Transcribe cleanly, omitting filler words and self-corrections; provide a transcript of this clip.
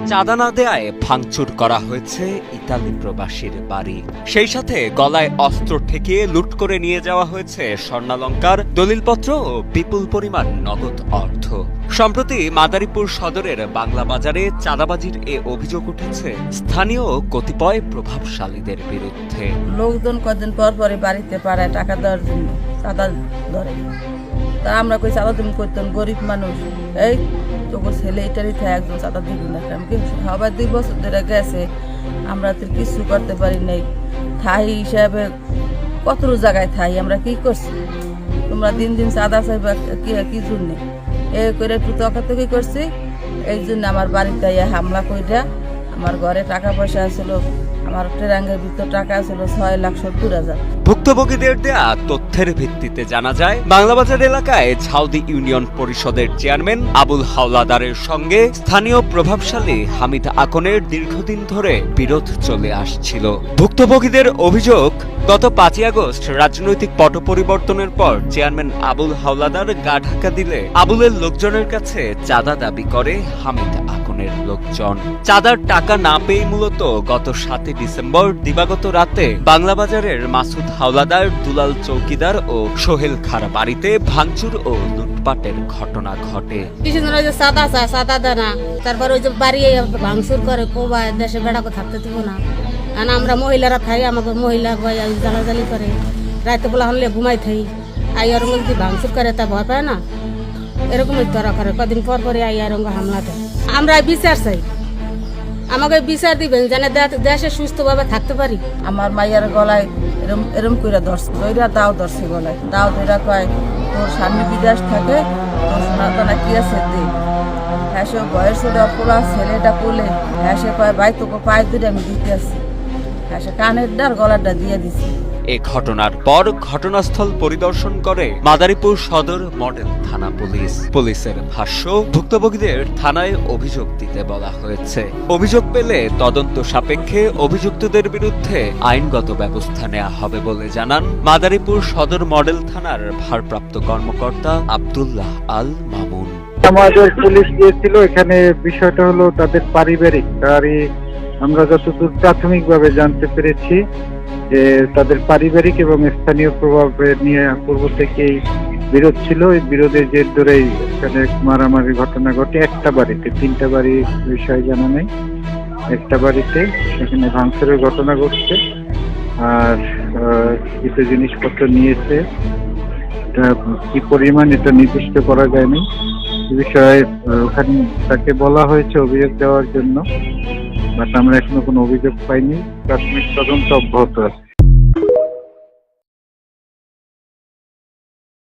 চাঁদা না দেয়ায় ভাঙচুর করা হয়েছে ইতালি প্রবাসীর বাড়ি। সেই সাথে গলায় অস্ত্র ঠেকিয়ে লুট করে নিয়ে যাওয়া হয়েছে স্বর্ণালংকার, দলিলপত্র ও বিপুল পরিমাণ নগদ অর্থ। সম্প্রতি মাদারীপুর সদরের বাংলা বাজারে চাঁদাবাজির এ অভিযোগ উঠেছে স্থানীয় কতিপয় প্রভাবশালীদের বিরুদ্ধে। লোকজন কদিন পর পরে বাড়িতে পাড়ায় টাকা দেওয়ার জন্য চাঁদা ধরে। তা আমরা কই চাঁদা তুমি করতাম, গরিব মানুষ, এই তোকে ছেলে এটারই থাকে একজন চাঁদা দিবি না। আমি কি সবাই 2 বছর ধরে গেছে, আমরা তো কিছু করতে পারি নাই। থাই হিসাবে কত জায়গায় থাই, আমরা কি করছি? তোমরা দিন দিন চাঁদা চাইবা কি জন্যে? এ করে একটু তকাতকি করছি, এই জন্য আমার বাড়িতে হামলা কইরা আমার ঘরে টাকা পয়সা ছিল, আমার ট্রেঙ্গের ভিতর টাকা ছিল 6,70,000। ভুক্তভোগীদের দেয়া তথ্যের ভিত্তিতে জানা যায়, বাংলাবাজার এলাকায় ঝাউদি ইউনিয়ন পরিষদের চেয়ারম্যান আবুল হাওলাদারের সঙ্গে স্থানীয় প্রভাবশালী হামিদ আকনের দীর্ঘদিন ধরে বিরোধ চলে আসছিল। ভুক্তভোগীদের অভিযোগ, গত 5ই আগস্ট রাজনৈতিক পট পরিবর্তনের পর চেয়ারম্যান আবুল হাওলাদার গা ঢাকা দিলে আবুলের লোকজনের কাছে চাঁদা দাবি করে হামিদ আকনের লোকজন। চাঁদার টাকা না পেয়ে মূলত গত 7 ডিসেম্বর দিবাগত রাতে বাংলাবাজারের মাসুদ হাওলাদার, দুলাল চৌকিদার ও সোহেল খাড়া বাড়িতে ভাঙচুর ও লুটপাটের ঘটনা ঘটে। কিছুদিন ওই যে সাদা দেয় না, তারপর ওই যে বাড়ি ভাঙচুর করে, কোবায়, দেশে বেড়াকে থাকতে দিব না। কারণ আমরা মহিলারা থাই, আমাকে মহিলা জ্বালাজালি করে, রাতে বলা হলে ঘুমাই থাই। আইয়ার মধ্যে ভাঙচুর করে, তা ভয় পায় না, এরকমই ধরা করে। কদিন পর পরে আইয়ার হামলা দেয়। আমরা বিচার চাই, আমাকে বিচার দিবেন যেন দেশে সুস্থভাবে থাকতে পারি। আমার মাইয়ার গলায় এরম করে ধরছে, দইরা দাও ধরছে গলায়, দাও দইরা কয় তোর স্বামী বিদেশ থাকে, তোর সোনাতানা কি আছে দে। হ্যাঁ সে বয়স পোলা ছেলেটা কোলে, হ্যাঁ সে কয় ভাই তোকে পায়ে ধরে আমি দিতে আসছি। হ্যাঁ সে কানের ডার গলাটা দিয়ে দিছি। এ ঘটনার পর ঘটনাস্থল পরিদর্শন করে মাদারীপুর সদর মডেল থানা পুলিশ। পুলিশের ভাষ্য, ভুক্তভোগীদের থানায় অভিযোগ দিতে বলা হয়েছে। অভিযোগ পেলে তদন্ত সাপেক্ষে অভিযুক্তদের বিরুদ্ধে আইনগত ব্যবস্থা নেওয়া হবে বলে জানান মাদারীপুর সদর মডেল থানার ভারপ্রাপ্ত কর্মকর্তা আব্দুল্লাহ আল মামুন। আমাদের পুলিশ গিয়েছিল, এখানে বিষয়টা হলো তাদের পারিবারিক। আমরা যতদূর প্রাথমিকভাবে জানতে পেরেছি যে তাদের পারিবারিক এবং স্থানীয় প্রভাবের নিয়ে পূর্ব থেকেই বিরোধ ছিল। এই বিরোধের জের ধরেই এখানে মারামারির ঘটনা ঘটে। একটা বাড়িতে, 3টা বাড়ির বিষয় জানা নেই, একটা বাড়িতে সেখানে ভাঙচুরের ঘটনা ঘটছে। আর কিছু জিনিসপত্র নিয়েছে, কি পরিমাণ এটা নির্দিষ্ট করা যায়নি। এ বিষয়ে ওখানে তাকে বলা হয়েছে অভিযোগ দেওয়ার জন্য, বাট আমরা এখনো কোনো অভিযোগ পাইনি। প্রাথমিক তদন্ত অব্যাহত আছে।